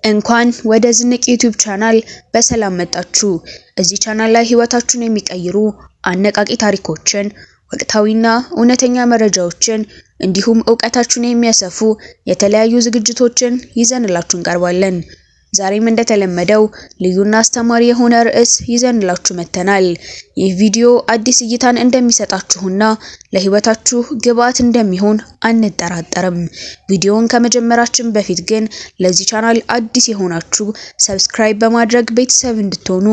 እንኳን ወደ ዝንቅ ዩቲዩብ ቻናል በሰላም መጣችሁ። እዚህ ቻናል ላይ ህይወታችሁን የሚቀይሩ አነቃቂ ታሪኮችን፣ ወቅታዊና እውነተኛ መረጃዎችን እንዲሁም ዕውቀታችሁን የሚያሰፉ የተለያዩ ዝግጅቶችን ይዘንላችሁ እንቀርባለን። ዛሬም እንደተለመደው ልዩና አስተማሪ የሆነ ርዕስ ይዘንላችሁ መተናል። ይህ ቪዲዮ አዲስ እይታን እንደሚሰጣችሁና ለህይወታችሁ ግብዓት እንደሚሆን አንጠራጠርም። ቪዲዮውን ከመጀመራችን በፊት ግን ለዚህ ቻናል አዲስ የሆናችሁ ሰብስክራይብ በማድረግ ቤተሰብ እንድትሆኑ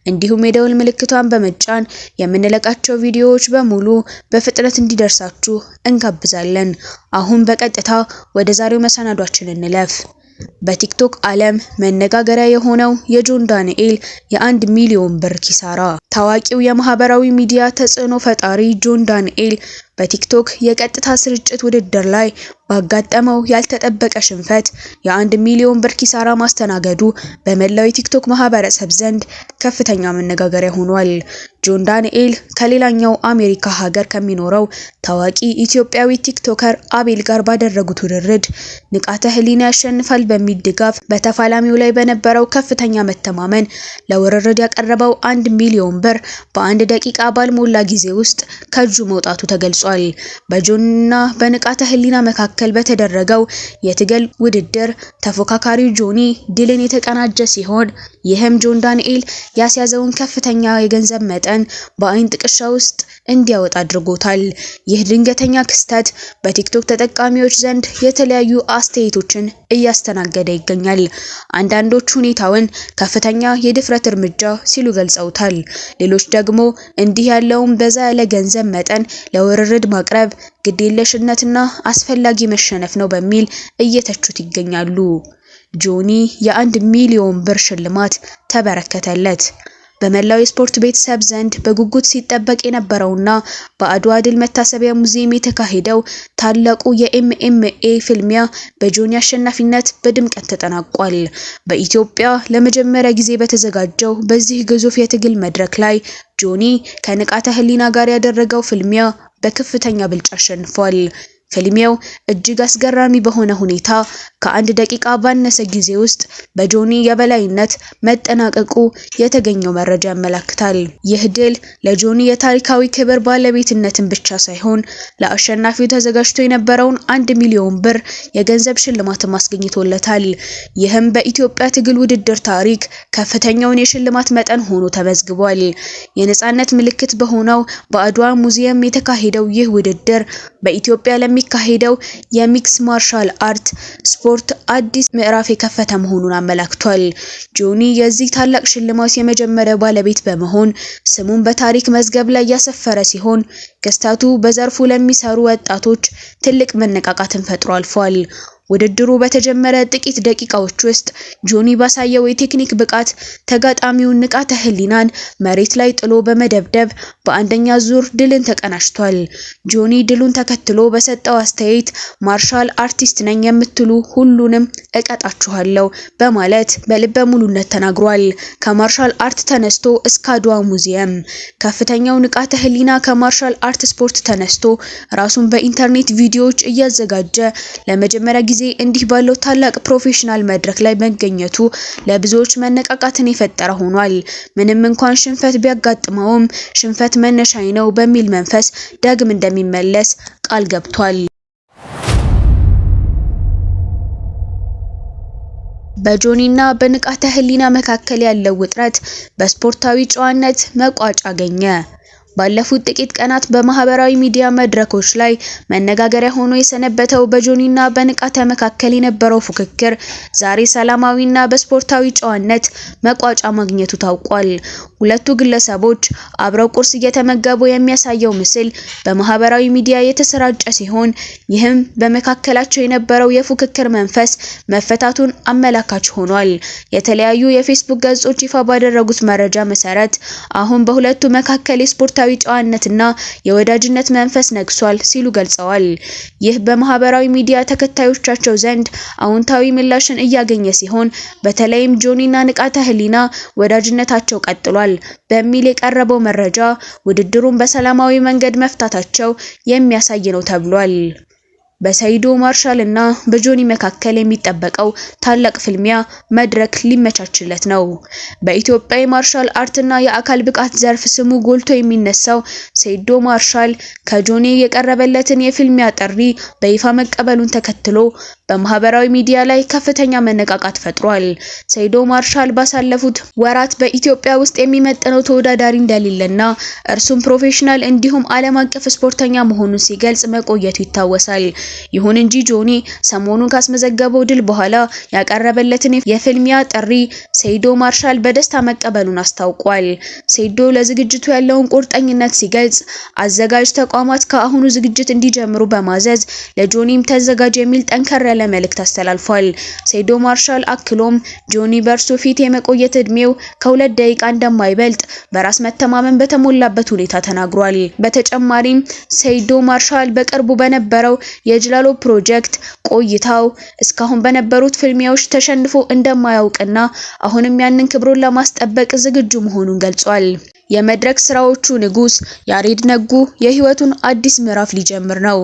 እንዲሁም የደወል ምልክቷን በመጫን የምንለቃቸው ቪዲዮዎች በሙሉ በፍጥነት እንዲደርሳችሁ እንጋብዛለን። አሁን በቀጥታ ወደ ዛሬው መሰናዷችን እንለፍ። በቲክቶክ ዓለም መነጋገሪያ የሆነው የጆን ዳንኤል የ1 ሚሊዮን ብር ኪሳራ። ታዋቂው የማህበራዊ ሚዲያ ተጽዕኖ ፈጣሪ ጆን ዳንኤል በቲክቶክ የቀጥታ ስርጭት ውድድር ላይ ባጋጠመው ያልተጠበቀ ሽንፈት የ1 ሚሊዮን ብር ኪሳራ ማስተናገዱ በመላው የቲክቶክ ማህበረሰብ ዘንድ ከፍተኛ መነጋገሪያ ሆኗል። ጆን ዳንኤል ከሌላኛው አሜሪካ ሀገር ከሚኖረው ታዋቂ ኢትዮጵያዊ ቲክቶከር አቤል ጋር ባደረጉት ውድድር ንቃተ ህሊና ያሸንፋል በሚል ድጋፍ በተፋላሚው ላይ በነበረው ከፍተኛ መተማመን ለውድድር ያቀረበው 1 ሚሊዮን ብር በ1 ደቂቃ ባልሞላ ጊዜ ውስጥ ከእጁ መውጣቱ ተገልጿል። በጆንና በንቃተ ህሊና መካከል በተደረገው የትግል ውድድር ተፎካካሪው ጆኒ ድልን የተቀናጀ ሲሆን ይህም ጆን ዳንኤል ያስያዘውን ከፍተኛ የገንዘብ መጠን በአይን ጥቅሻ ውስጥ እንዲያወጣ አድርጎታል። ይህ ድንገተኛ ክስተት በቲክቶክ ተጠቃሚዎች ዘንድ የተለያዩ አስተያየቶችን እያስተናገደ ይገኛል። አንዳንዶች ሁኔታውን ከፍተኛ የድፍረት እርምጃ ሲሉ ገልጸውታል። ሌሎች ደግሞ እንዲህ ያለውን በዛ ያለ ገንዘብ መጠን ለውርርድ ማቅረብ ግዴለሽነትና አስፈላጊ መሸነፍ ነው በሚል እየተቹት ይገኛሉ። ጆኒ የ1 ሚሊዮን ብር ሽልማት ተበረከተለት። በመላው የስፖርት ቤተሰብ ዘንድ በጉጉት ሲጠበቅ የነበረውና በአድዋ ድል መታሰቢያ ሙዚየም የተካሄደው ታላቁ የኤምኤምኤ ፍልሚያ በጆኒ አሸናፊነት በድምቀት ተጠናቋል። በኢትዮጵያ ለመጀመሪያ ጊዜ በተዘጋጀው በዚህ ግዙፍ የትግል መድረክ ላይ ጆኒ ከንቃተ ህሊና ጋር ያደረገው ፍልሚያ በከፍተኛ ብልጫ አሸንፏል። ፍልሚያው እጅግ አስገራሚ በሆነ ሁኔታ ከ1 ደቂቃ ባነሰ ጊዜ ውስጥ በጆኒ የበላይነት መጠናቀቁ የተገኘው መረጃ ያመለክታል። ይህ ድል ለጆኒ የታሪካዊ ክብር ባለቤትነትን ብቻ ሳይሆን ለአሸናፊው ተዘጋጅቶ የነበረውን 1 ሚሊዮን ብር የገንዘብ ሽልማት ማስገኝቶለታል። ይህም በኢትዮጵያ ትግል ውድድር ታሪክ ከፍተኛውን የሽልማት መጠን ሆኖ ተመዝግቧል። የነጻነት ምልክት በሆነው በአድዋ ሙዚየም የተካሄደው ይህ ውድድር በኢትዮጵያ ለሚካሄደው የሚክስ ማርሻል አርት ስፖርት አዲስ ምዕራፍ የከፈተ መሆኑን አመላክቷል። ጆኒ የዚህ ታላቅ ሽልማት የመጀመሪያ ባለቤት በመሆን ስሙን በታሪክ መዝገብ ላይ ያሰፈረ ሲሆን ክስተቱ በዘርፉ ለሚሰሩ ወጣቶች ትልቅ መነቃቃትን ፈጥሮ አልፏል። ውድድሩ በተጀመረ ጥቂት ደቂቃዎች ውስጥ ጆኒ ባሳየው የቴክኒክ ብቃት ተጋጣሚውን ንቃተ ህሊናን መሬት ላይ ጥሎ በመደብደብ በአንደኛ ዙር ድልን ተቀናጅቷል። ጆኒ ድሉን ተከትሎ በሰጠው አስተያየት ማርሻል አርቲስት ነኝ የምትሉ ሁሉንም እቀጣችኋለሁ በማለት በልበ ሙሉነት ተናግሯል። ከማርሻል አርት ተነስቶ እስከ አድዋ ሙዚየም ከፍተኛው ንቃተ ህሊና ከማርሻል አርት ስፖርት ተነስቶ ራሱን በኢንተርኔት ቪዲዮዎች እያዘጋጀ ለመጀመሪያ ጊዜ እንዲህ ባለው ታላቅ ፕሮፌሽናል መድረክ ላይ መገኘቱ ለብዙዎች መነቃቃትን የፈጠረ ሆኗል። ምንም እንኳን ሽንፈት ቢያጋጥመውም ሽንፈት መነሻዬ ነው በሚል መንፈስ ዳግም እንደሚመለስ ቃል ገብቷል። በጆኒና በንቃተ ህሊና መካከል ያለው ውጥረት በስፖርታዊ ጨዋነት መቋጫ አገኘ። ባለፉት ጥቂት ቀናት በማህበራዊ ሚዲያ መድረኮች ላይ መነጋገሪያ ሆኖ የሰነበተው በጆኒና በንቃተ መካከል የነበረው ፉክክር ዛሬ ሰላማዊና በስፖርታዊ ጨዋነት መቋጫ ማግኘቱ ታውቋል። ሁለቱ ግለሰቦች አብረው ቁርስ እየተመገቡ የሚያሳየው ምስል በማህበራዊ ሚዲያ የተሰራጨ ሲሆን ይህም በመካከላቸው የነበረው የፉክክር መንፈስ መፈታቱን አመላካች ሆኗል። የተለያዩ የፌስቡክ ገጾች ይፋ ባደረጉት መረጃ መሰረት አሁን በሁለቱ መካከል የስፖርታዊ ጨዋነትና የወዳጅነት መንፈስ ነግሷል ሲሉ ገልጸዋል። ይህ በማህበራዊ ሚዲያ ተከታዮቻቸው ዘንድ አዎንታዊ ምላሽን እያገኘ ሲሆን በተለይም ጆኒና ንቃተ ህሊና ወዳጅነታቸው ቀጥሏል በሚል የቀረበው መረጃ ውድድሩን በሰላማዊ መንገድ መፍታታቸው የሚያሳይ ነው ተብሏል። በሰይዶ ማርሻል እና በጆኒ መካከል የሚጠበቀው ታላቅ ፍልሚያ መድረክ ሊመቻችለት ነው። በኢትዮጵያ የማርሻል አርትና የአካል ብቃት ዘርፍ ስሙ ጎልቶ የሚነሳው ሰይዶ ማርሻል ከጆኒ የቀረበለትን የፍልሚያ ጥሪ በይፋ መቀበሉን ተከትሎ በማህበራዊ ሚዲያ ላይ ከፍተኛ መነቃቃት ፈጥሯል። ሰይዶ ማርሻል ባሳለፉት ወራት በኢትዮጵያ ውስጥ የሚመጥነው ተወዳዳሪ እንደሌለና እርሱም ፕሮፌሽናል እንዲሁም ዓለም አቀፍ ስፖርተኛ መሆኑን ሲገልጽ መቆየቱ ይታወሳል። ይሁን እንጂ ጆኒ ሰሞኑን ካስመዘገበው ድል በኋላ ያቀረበለትን የፍልሚያ ጥሪ ሰይዶ ማርሻል በደስታ መቀበሉን አስታውቋል። ሰይዶ ለዝግጅቱ ያለውን ቁርጠኝነት ሲገልጽ አዘጋጅ ተቋማት ከአሁኑ ዝግጅት እንዲጀምሩ በማዘዝ ለጆኒም ተዘጋጅ የሚል ጠንከር ያለ መልእክት አስተላልፏል። ሰይዶ ማርሻል አክሎም ጆኒ በእርሱ ፊት የመቆየት እድሜው ከ2 ደቂቃ እንደማይበልጥ በራስ መተማመን በተሞላበት ሁኔታ ተናግሯል። በተጨማሪም ሰይዶ ማርሻል በቅርቡ በነበረው የጅላሎ ፕሮጀክት ቆይታው እስካሁን በነበሩት ፍልሚያዎች ተሸንፎ እንደማያውቅና አሁንም ያንን ክብሩን ለማስጠበቅ ዝግጁ መሆኑን ገልጿል። የመድረክ ስራዎቹ ንጉስ ያሬድ ነጉ የህይወቱን አዲስ ምዕራፍ ሊጀምር ነው።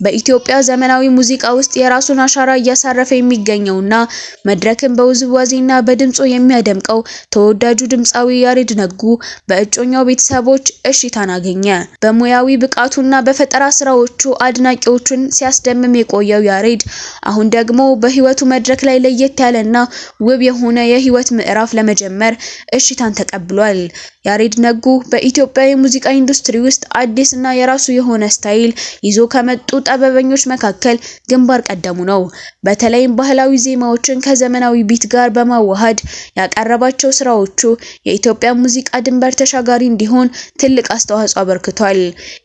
በኢትዮጵያ ዘመናዊ ሙዚቃ ውስጥ የራሱን አሻራ እያሳረፈ የሚገኘውና መድረክን በውዝዋዜና በድምጾ የሚያደምቀው ተወዳጁ ድምፃዊ ያሬድ ነጉ በእጮኛው ቤተሰቦች እሽታን አገኘ። በሙያዊ ብቃቱና በፈጠራ ስራዎቹ አድናቂዎቹን ሲያስደምም የቆየው ያሬድ አሁን ደግሞ በህይወቱ መድረክ ላይ ለየት ያለና ውብ የሆነ የህይወት ምዕራፍ ለመጀመር እሽታን ተቀብሏል። ያሬድ ነጉ በኢትዮጵያ የሙዚቃ ኢንዱስትሪ ውስጥ አዲስና የራሱ የሆነ ስታይል ይዞ ከመጡ ጥበበኞች መካከል ግንባር ቀደሙ ነው። በተለይም ባህላዊ ዜማዎችን ከዘመናዊ ቢት ጋር በማዋሃድ ያቀረባቸው ስራዎቹ የኢትዮጵያ ሙዚቃ ድንበር ተሻጋሪ እንዲሆን ትልቅ አስተዋጽኦ አበርክቷል።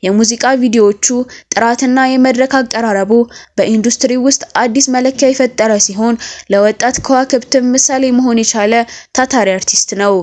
የሙዚቃ ቪዲዮዎቹ ጥራትና የመድረክ አቀራረቡ በኢንዱስትሪ ውስጥ አዲስ መለኪያ የፈጠረ ሲሆን ለወጣት ከዋክብትም ምሳሌ መሆን የቻለ ታታሪ አርቲስት ነው።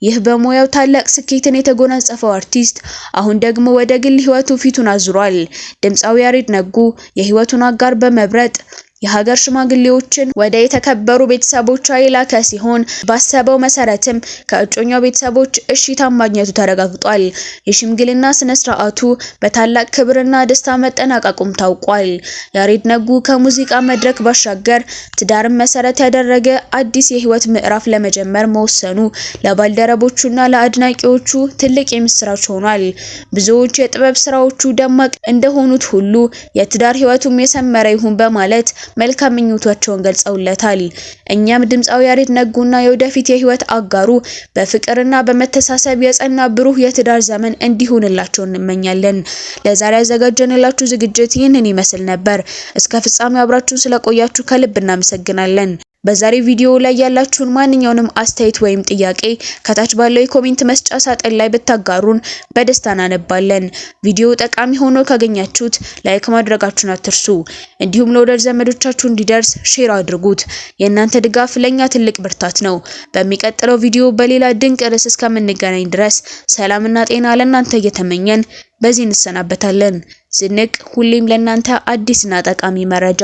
ይህ በሙያው ታላቅ ስኬትን የተጎናጸፈው አርቲስት አሁን ደግሞ ወደ ግል ህይወቱ ፊቱን አዙሯል። ድምፃዊ ያሬድ ነጉ የህይወቱን አጋር በመብረጥ የሀገር ሽማግሌዎችን ወደ የተከበሩ ቤተሰቦቿ የላከ ሲሆን ባሰበው መሰረትም ከእጮኛው ቤተሰቦች እሺታ ማግኘቱ ተረጋግጧል። የሽምግልና ስነ ስርዓቱ በታላቅ ክብርና ደስታ መጠናቀቁም ታውቋል። ያሬድ ነጉ ከሙዚቃ መድረክ ባሻገር ትዳርን መሰረት ያደረገ አዲስ የህይወት ምዕራፍ ለመጀመር መወሰኑ ለባልደረቦቹና ለአድናቂዎቹ ትልቅ የምስራች ሆኗል። ብዙዎች የጥበብ ስራዎቹ ደማቅ እንደሆኑት ሁሉ የትዳር ህይወቱም የሰመረ ይሁን በማለት መልካም ምኞታቸውን ገልጸውለታል። እኛም ድምፃዊ ያሬድ ነጉና የወደፊት የህይወት አጋሩ በፍቅርና በመተሳሰብ የጸና ብሩህ የትዳር ዘመን እንዲሆንላቸው እንመኛለን። ለዛሬ ያዘጋጀንላችሁ ዝግጅት ይህንን ይመስል ነበር። እስከ ፍጻሜው አብራችሁን ስለቆያችሁ ከልብ እናመሰግናለን። በዛሬ ቪዲዮ ላይ ያላችሁን ማንኛውንም አስተያየት ወይም ጥያቄ ከታች ባለው የኮሜንት መስጫ ሳጥን ላይ ብታጋሩን በደስታ እናነባለን። ቪዲዮ ጠቃሚ ሆኖ ካገኛችሁት ላይክ ማድረጋችሁን አትርሱ። እንዲሁም ለወዳጅ ዘመዶቻችሁ እንዲደርስ ሼር አድርጉት። የእናንተ ድጋፍ ለኛ ትልቅ ብርታት ነው። በሚቀጥለው ቪዲዮ በሌላ ድንቅ ርዕስ እስከምንገናኝ ድረስ ሰላምና ጤና ለእናንተ እየተመኘን በዚህ እንሰናበታለን። ዝንቅ ሁሌም ለእናንተ አዲስና ጠቃሚ መረጃ